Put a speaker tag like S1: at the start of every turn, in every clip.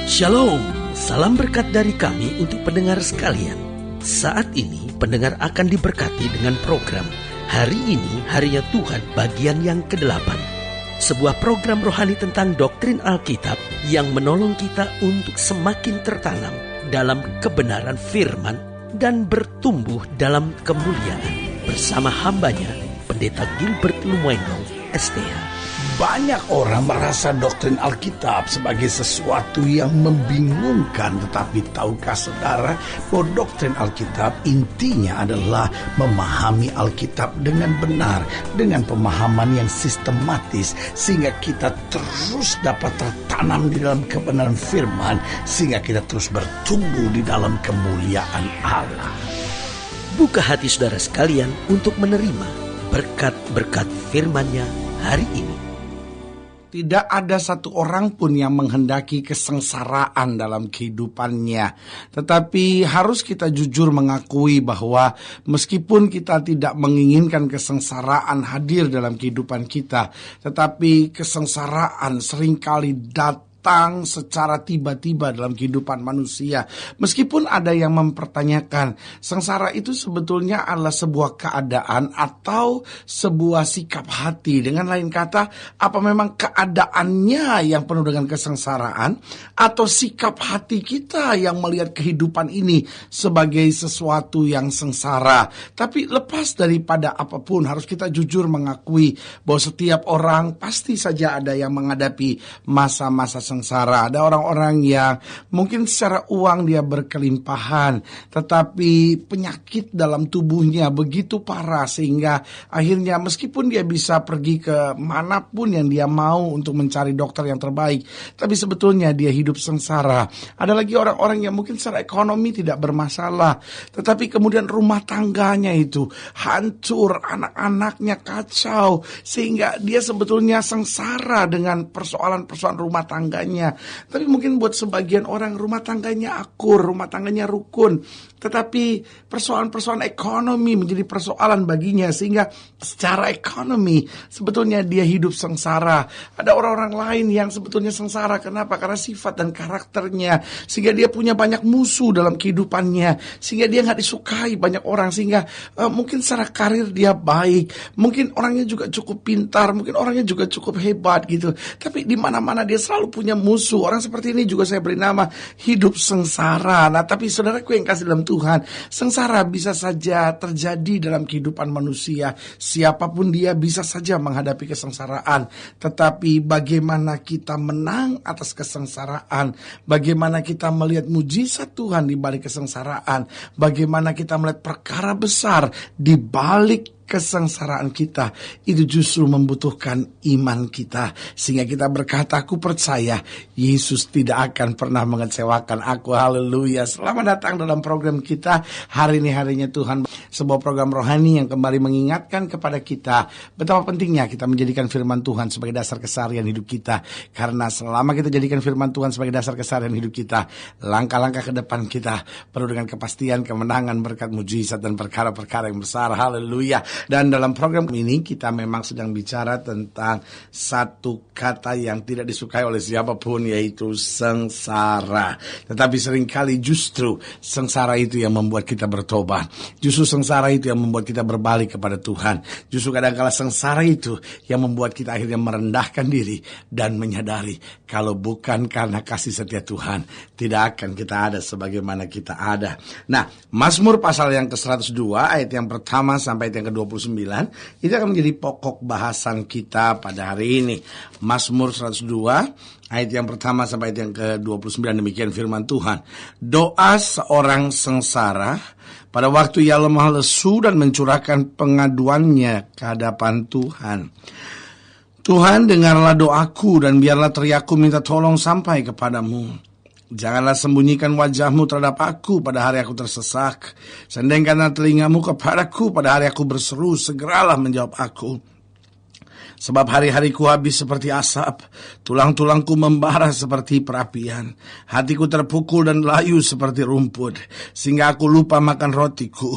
S1: Shalom, salam berkat dari kami untuk pendengar sekalian. Saat ini pendengar akan diberkati dengan program Hari Ini Harinya Tuhan bagian yang ke-8. Sebuah program rohani tentang doktrin Alkitab yang menolong kita untuk semakin tertanam dalam kebenaran firman dan bertumbuh dalam kemuliaan. Bersama hambanya, Pendeta Gilbert Lumoengo, STH.
S2: Banyak orang merasa doktrin Alkitab sebagai sesuatu yang membingungkan. Tetapi tahukah saudara bahwa doktrin Alkitab intinya adalah memahami Alkitab dengan benar, dengan pemahaman yang sistematis, sehingga kita terus dapat tertanam di dalam kebenaran firman, sehingga kita terus bertumbuh di dalam kemuliaan Allah.
S1: Buka hati saudara sekalian untuk menerima berkat-berkat firman-Nya hari ini.
S2: Tidak ada satu orang pun yang menghendaki kesengsaraan dalam kehidupannya. Tetapi harus kita jujur mengakui bahwa meskipun kita tidak menginginkan kesengsaraan hadir dalam kehidupan kita, tetapi kesengsaraan seringkali datang secara tiba-tiba dalam kehidupan manusia. Meskipun ada yang mempertanyakan, sengsara itu sebetulnya adalah sebuah keadaan atau sebuah sikap hati. Dengan lain kata, apa memang keadaannya yang penuh dengan kesengsaraan, atau sikap hati kita yang melihat kehidupan ini sebagai sesuatu yang sengsara. Tapi lepas daripada apapun, harus kita jujur mengakui bahwa setiap orang pasti saja ada yang menghadapi masa-masa sengsara. Ada orang-orang yang mungkin secara uang dia berkelimpahan, tetapi penyakit dalam tubuhnya begitu parah sehingga akhirnya meskipun dia bisa pergi ke manapun yang dia mau untuk mencari dokter yang terbaik, tapi sebetulnya dia hidup sengsara. Ada lagi orang-orang yang mungkin secara ekonomi tidak bermasalah, tetapi kemudian rumah tangganya itu hancur, anak-anaknya kacau, sehingga dia sebetulnya sengsara dengan persoalan-persoalan rumah tangganya. Tapi mungkin buat sebagian orang rumah tangganya akur, rumah tangganya rukun, tetapi persoalan-persoalan ekonomi menjadi persoalan baginya, sehingga secara ekonomi sebetulnya dia hidup sengsara. Ada orang-orang lain yang sebetulnya sengsara. Kenapa? Karena sifat dan karakternya, sehingga dia punya banyak musuh dalam kehidupannya, sehingga dia gak disukai banyak orang, sehingga mungkin secara karir dia baik, mungkin orangnya juga cukup pintar, mungkin orangnya juga cukup hebat gitu, tapi di mana-mana dia selalu punya musuh. Orang seperti ini juga saya beri nama hidup sengsara. Nah, tapi saudaraku yang kasih dalam Tuhan, sengsara bisa saja terjadi dalam kehidupan manusia. Siapapun dia bisa saja menghadapi kesengsaraan. Tetapi bagaimana kita menang atas kesengsaraan, bagaimana kita melihat mujizat Tuhan di balik kesengsaraan, bagaimana kita melihat perkara besar di balik kesengsaraan kita, itu justru membutuhkan iman kita, sehingga kita berkata, aku percaya Yesus tidak akan pernah mengecewakan aku. Haleluya. Selamat datang dalam program kita Hari Ini Harinya Tuhan, sebuah program rohani yang kembali mengingatkan kepada kita betapa pentingnya kita menjadikan firman Tuhan sebagai dasar keseharian hidup kita. Karena selama kita jadikan firman Tuhan sebagai dasar keseharian hidup kita, langkah-langkah ke depan kita penuh dengan kepastian, kemenangan, berkat, mujizat, dan perkara-perkara yang besar. Haleluya. Dan dalam program ini kita memang sedang bicara tentang satu kata yang tidak disukai oleh siapapun, yaitu sengsara. Tetapi seringkali justru sengsara itu yang membuat kita bertobat. Justru sengsara itu yang membuat kita berbalik kepada Tuhan. Justru kadang-kala sengsara itu yang membuat kita akhirnya merendahkan diri dan menyadari kalau bukan karena kasih setia Tuhan, tidak akan kita ada sebagaimana kita ada. Nah, Mazmur pasal yang ke-102 ayat yang pertama sampai ayat yang ke-29 itu akan menjadi pokok bahasan kita pada hari ini. Mazmur 102 ayat yang pertama sampai ayat yang ke-29, demikian firman Tuhan. Doa seorang sengsara pada waktu ia lemah lesu dan mencurahkan pengaduannya ke hadapan Tuhan. Tuhan, dengarlah doaku dan biarlah teriakku minta tolong sampai kepadamu. Janganlah sembunyikan wajahmu terhadap aku pada hari aku tersesak. Sendengkanlah telingamu kepadaku pada hari aku berseru, segeralah menjawab aku. Sebab hari-hariku habis seperti asap, tulang-tulangku membara seperti perapian. Hatiku terpukul dan layu seperti rumput, sehingga aku lupa makan rotiku.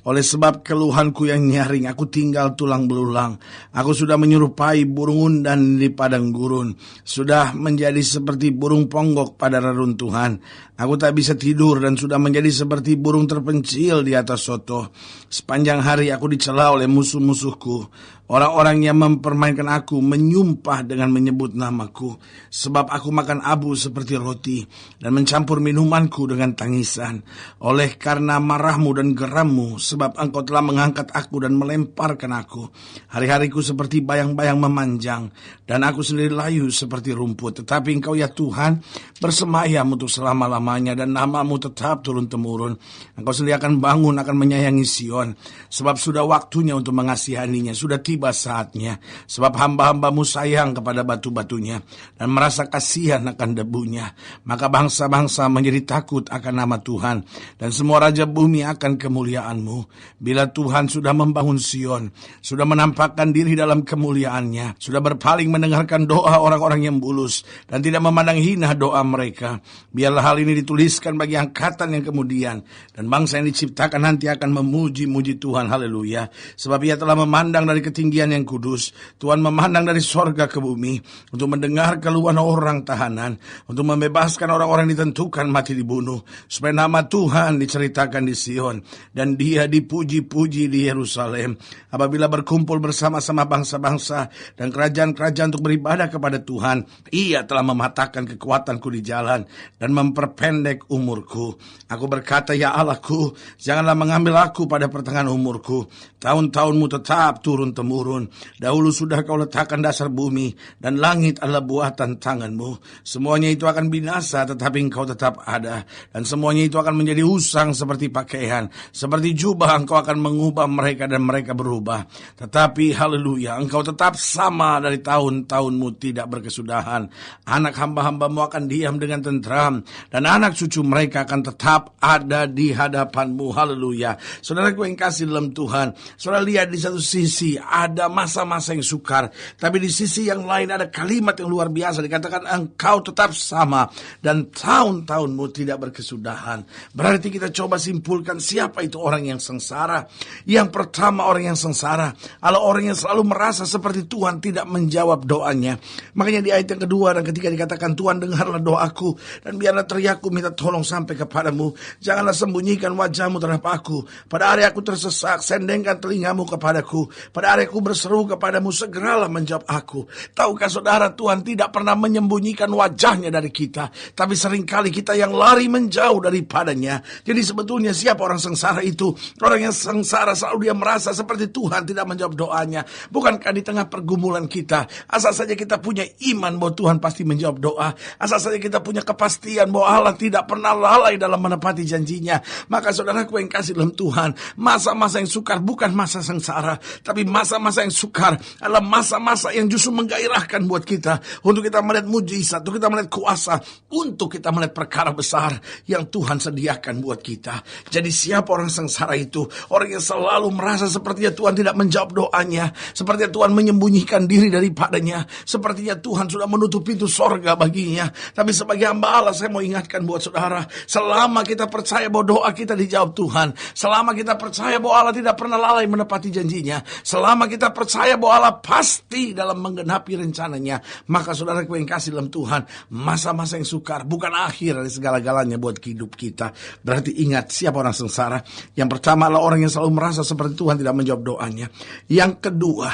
S2: Oleh sebab keluhanku yang nyaring, aku tinggal tulang belulang. Aku sudah menyerupai burung undan di padang gurun, sudah menjadi seperti burung ponggok pada reruntuhan. Aku tak bisa tidur dan sudah menjadi seperti burung terpencil di atas soto. Sepanjang hari aku dicela oleh musuh-musuhku. Orang-orang yang mempermainkan aku menyumpah dengan menyebut namaku. Sebab aku makan abu seperti roti dan mencampur minumanku dengan tangisan. Oleh karena marahmu dan gerammu, sebab engkau telah mengangkat aku dan melemparkan aku. Hari-hariku seperti bayang-bayang memanjang, dan aku sendiri layu seperti rumput. Tetapi engkau ya Tuhan bersemayam untuk selama-lamanya, dan namamu tetap turun-temurun. Engkau sendiri akan bangun, akan menyayangi Sion. Sebab sudah waktunya untuk mengasihaninya, sudah tiba saatnya. Sebab hamba-hambamu sayang kepada batu-batunya dan merasa kasihan akan debunya. Maka bangsa-bangsa menjadi takut akan nama Tuhan, dan semua raja bumi akan kemuliaanmu. Bila Tuhan sudah membangun Sion, sudah menampakkan diri dalam kemuliaannya, sudah berpaling mendengarkan doa orang-orang yang bulus dan tidak memandang hina doa mereka, biarlah hal ini dituliskan bagi angkatan yang kemudian, dan bangsa yang diciptakan nanti akan memuji-muji Tuhan. Haleluya. Sebab ia telah memandang dari ketinggian yang kudus. Tuhan memandang dari sorga ke bumi untuk mendengar keluhan orang tahanan, untuk membebaskan orang-orang ditentukan mati dibunuh, supaya nama Tuhan diceritakan di Sion dan dia dipuji-puji di Yerusalem. Apabila berkumpul bersama-sama bangsa-bangsa dan kerajaan-kerajaan untuk beribadah kepada Tuhan, ia telah mematahkan kekuatanku di jalan dan memperpendek umurku. Aku berkata, ya Allahku, janganlah mengambil aku pada pertengahan umurku. Tahun-tahunmu tetap turun-temurun. Dahulu sudah kau letakkan dasar bumi, dan langit adalah buatan tanganmu. Semuanya itu akan binasa, tetapi engkau tetap ada. Dan semuanya itu akan menjadi usang seperti pakaian. Seperti jubah engkau akan mengubah mereka dan mereka berubah. Tetapi haleluya, engkau tetap sama dari tahun-tahunmu tidak berkesudahan. Anak hamba-hambamu akan diam dengan tentram, dan anak cucu mereka akan tetap ada di hadapanmu. Haleluya. Saudaraku yang kasih dalam Tuhan, saudara lihat di satu sisi ada masa-masa yang sukar, tapi di sisi yang lain ada kalimat yang luar biasa, dikatakan engkau tetap sama dan tahun-tahunmu tidak berkesudahan. Berarti kita coba simpulkan siapa itu orang yang sengsara. Yang pertama, orang yang sengsara adalah orang yang selalu merasa seperti Tuhan tidak menjawab doanya. Makanya di ayat yang kedua dan ketiga dikatakan, Tuhan dengarlah doaku dan biarlah teriakku minta tolong sampai kepadamu. Janganlah sembunyikan wajahmu terhadap aku. Pada hari aku tersesak, sendengkan telingamu kepadaku. Pada hari aku berseru kepadamu, segeralah menjawab aku. Tahukah saudara, Tuhan tidak pernah menyembunyikan wajahnya dari kita, tapi seringkali kita yang lari menjauh daripadanya. Jadi sebetulnya siapa orang sengsara itu? Orang yang sengsara selalu dia merasa seperti Tuhan tidak menjawab doanya. Bukankah di tengah pergumulan kita, asal saja kita punya iman bahwa Tuhan pasti menjawab doa, asal saja kita punya kepastian bahwa Allah tidak pernah lalai dalam menepati janjinya, maka saudaraku yang kasih dalam Tuhan, masa-masa yang sukar bukan masa sengsara, tapi masa-masa yang sukar adalah masa-masa yang justru menggairahkan buat kita, untuk kita melihat mujizat, untuk kita melihat kuasa, untuk kita melihat perkara besar yang Tuhan sediakan buat kita. Jadi siapa orang sengsara itu? Orang yang selalu merasa sepertinya Tuhan tidak menjawab doanya, sepertinya Tuhan menyembunyikan diri daripadanya, sepertinya Tuhan sudah menutup pintu sorga baginya. Tapi sebagai hamba Allah, saya mau ingatkan buat saudara, selama kita percaya bahwa doa kita dijawab Tuhan, selama kita percaya bahwa Allah tidak pernah lalai menepati janjinya, selama kita percaya bahwa Allah pasti dalam menggenapi rencananya, maka saudara yang kasih dalam Tuhan, masa-masa yang sukar bukan akhir dari segala-galanya buat hidup kita. Berarti ingat, siapa orang sengsara? Yang pertama adalah orang yang selalu merasa seperti Tuhan tidak menjawab doanya. Yang kedua,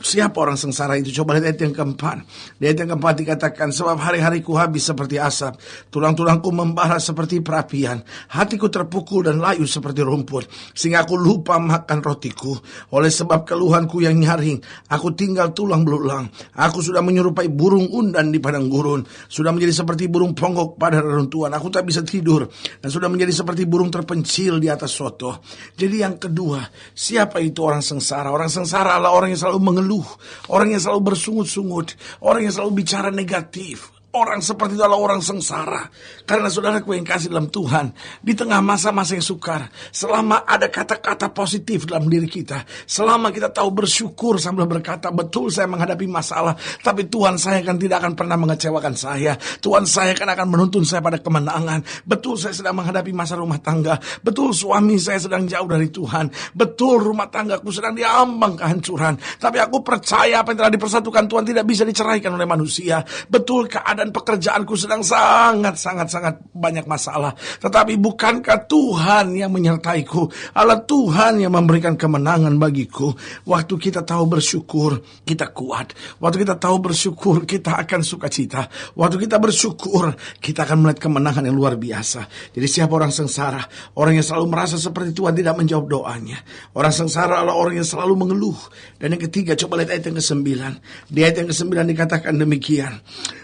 S2: siapa orang sengsara itu? Coba lihat ayat yang keempat. Di ayat yang keempat dikatakan, sebab hari-hariku habis seperti asap, tulang-tulangku membara seperti perapian, hatiku terpukul dan layu seperti rumput, sehingga aku lupa makan rotiku. Oleh sebab keluhanku yang nyaring, aku tinggal tulang belulang. Aku sudah menyerupai burung undan di padang gurun, sudah menjadi seperti burung ponggok pada reruntuhan. Aku tak bisa tidur dan sudah menjadi seperti burung terpencil di atas soto. Jadi yang kedua, siapa itu orang sengsara? Orang sengsara adalah orang yang selalu mengeluh, orang yang selalu bersungut-sungut, orang yang selalu bicara negatif, orang seperti itu adalah orang sengsara. Karena saudaraku yang kasih dalam Tuhan, di tengah masa-masa yang sukar, selama ada kata-kata positif dalam diri kita, selama kita tahu bersyukur sambil berkata, betul saya menghadapi masalah, tapi Tuhan saya kan tidak akan pernah mengecewakan saya. Tuhan saya kan akan menuntun saya pada kemenangan. Betul saya sedang menghadapi masa rumah tangga. Betul suami saya sedang jauh dari Tuhan. Betul rumah tanggaku sedang diambang kehancuran. Tapi aku percaya apa yang telah dipersatukan Tuhan tidak bisa diceraikan oleh manusia. Betul keadaan pekerjaanku sedang sangat banyak masalah. Tetapi bukankah Tuhan yang menyertaiku? Allah Tuhan yang memberikan kemenangan bagiku. Waktu kita tahu bersyukur, kita kuat. Waktu kita tahu bersyukur, kita akan sukacita. Waktu kita bersyukur, kita akan melihat kemenangan yang luar biasa. Jadi siapa orang sengsara? Orang yang selalu merasa seperti Tuhan tidak menjawab doanya. Orang sengsara adalah orang yang selalu mengeluh. Dan yang ketiga, coba lihat ayat yang ke-9. Di ayat yang ke-9 dikatakan demikian.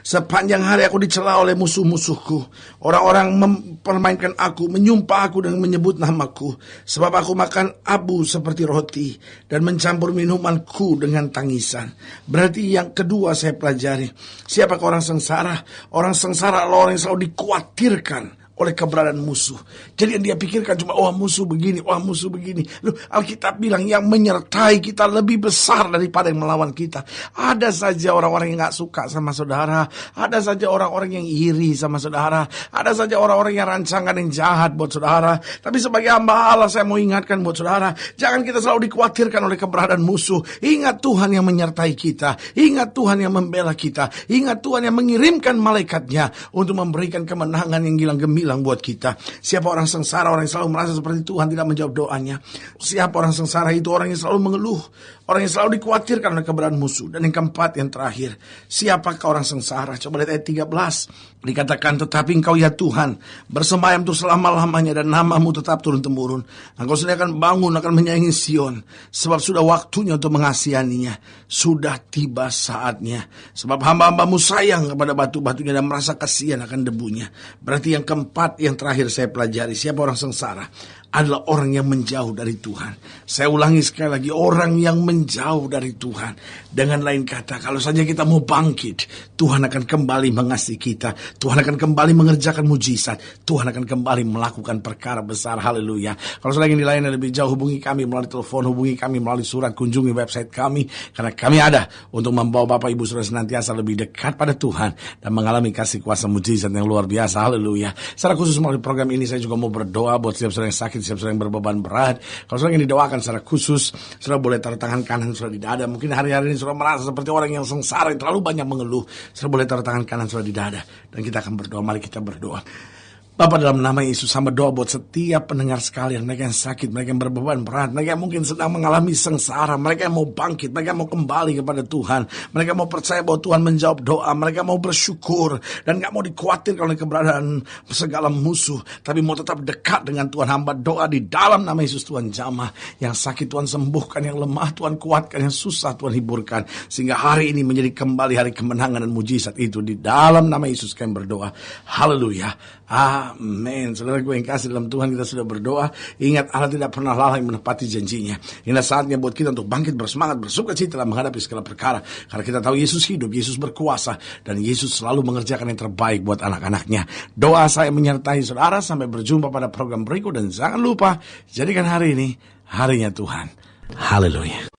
S2: Sepanjang hari aku dicela oleh musuh-musuhku. Orang-orang mempermainkan aku, menyumpah aku dan menyebut namaku. Sebab aku makan abu seperti roti dan mencampur minumanku dengan tangisan. Berarti yang kedua saya pelajari. Siapakah orang sengsara? Orang sengsara adalah orang yang selalu dikhawatirkan oleh keberadaan musuh. Jadi yang dia pikirkan cuma, musuh begini, musuh begini. Loh, Alkitab bilang yang menyertai kita lebih besar daripada yang melawan kita. Ada saja orang-orang yang gak suka sama saudara. Ada saja orang-orang yang iri sama saudara. Ada saja orang-orang yang rancangan yang jahat buat saudara. Tapi sebagai hamba Allah saya mau ingatkan buat saudara, jangan kita selalu dikhawatirkan oleh keberadaan musuh. Ingat Tuhan yang menyertai kita. Ingat Tuhan yang membela kita. Ingat Tuhan yang mengirimkan malaikatnya untuk memberikan kemenangan yang gilang gemilang buat kita. Siapa orang sengsara? Orang yang selalu merasa seperti Tuhan tidak menjawab doanya. Siapa orang sengsara? Itu orang yang selalu mengeluh, orang yang selalu dikhawatirkan oleh keberadaan musuh. Dan yang keempat, yang terakhir, siapakah orang sengsara? Coba lihat ayat 13. Dikatakan, tetapi engkau ya Tuhan bersemayam tuh selama-lamanya dan namamu tetap turun-temurun. Engkau sediakan bangun akan menyayangi Sion, sebab sudah waktunya untuk mengasihaninya. Sudah tiba saatnya. Sebab hamba-hambamu sayang kepada batu-batunya dan merasa kasihan akan debunya. Berarti yang keempat, yang terakhir saya pelajari, siapa orang sengsara? Adalah orang yang menjauh dari Tuhan. Saya ulangi sekali lagi, orang yang menjauh dari Tuhan. Dengan lain kata, kalau saja kita mau bangkit, Tuhan akan kembali mengasihi kita. Tuhan akan kembali mengerjakan mujizat. Tuhan akan kembali melakukan perkara besar. Haleluya. Kalau saudara ingin dilayani lebih jauh, hubungi kami melalui telepon, hubungi kami melalui surat, kunjungi website kami. Karena kami ada untuk membawa Bapak Ibu Saudara senantiasa lebih dekat pada Tuhan dan mengalami kasih kuasa mujizat yang luar biasa. Haleluya. Secara khusus melalui program ini saya juga mau berdoa buat setiap saudara yang sakit, setiap saudara yang berbeban berat. Kalau saudara ingin didoakan secara khusus, saudara boleh taruh tangan kanan saudara di dada. Mungkin hari-hari ini saudara merasa seperti orang yang sengsara, yang terlalu banyak mengeluh. Saudara boleh taruh tangan kanan saudara di dada. Dan kita akan berdoa. Mari kita berdoa. Bapa, dalam nama Yesus, hamba doa buat setiap pendengar sekalian, mereka yang sakit, mereka yang berbeban berat, mereka yang mungkin sedang mengalami sengsara, mereka yang mau bangkit, mereka yang mau kembali kepada Tuhan, mereka mau percaya bahwa Tuhan menjawab doa, mereka mau bersyukur dan gak mau dikhawatirkan oleh keberadaan segala musuh, tapi mau tetap dekat dengan Tuhan. Hamba doa di dalam nama Yesus, Tuhan jamah, yang sakit Tuhan sembuhkan, yang lemah Tuhan kuatkan, yang susah Tuhan hiburkan, sehingga hari ini menjadi kembali hari kemenangan dan mujizat itu. Di dalam nama Yesus kami berdoa. Haleluya. Amin. Saudara gue yang kasih dalam Tuhan, kita sudah berdoa. Ingat, Allah tidak pernah lalai menepati janjinya. Inilah saatnya buat kita untuk bangkit, bersemangat, bersukacita dalam menghadapi segala perkara. Karena kita tahu Yesus hidup, Yesus berkuasa, dan Yesus selalu mengerjakan yang terbaik buat anak-anaknya. Doa saya menyertai saudara. Sampai berjumpa pada program berikut. Dan jangan lupa, jadikan hari ini harinya Tuhan. Haleluya.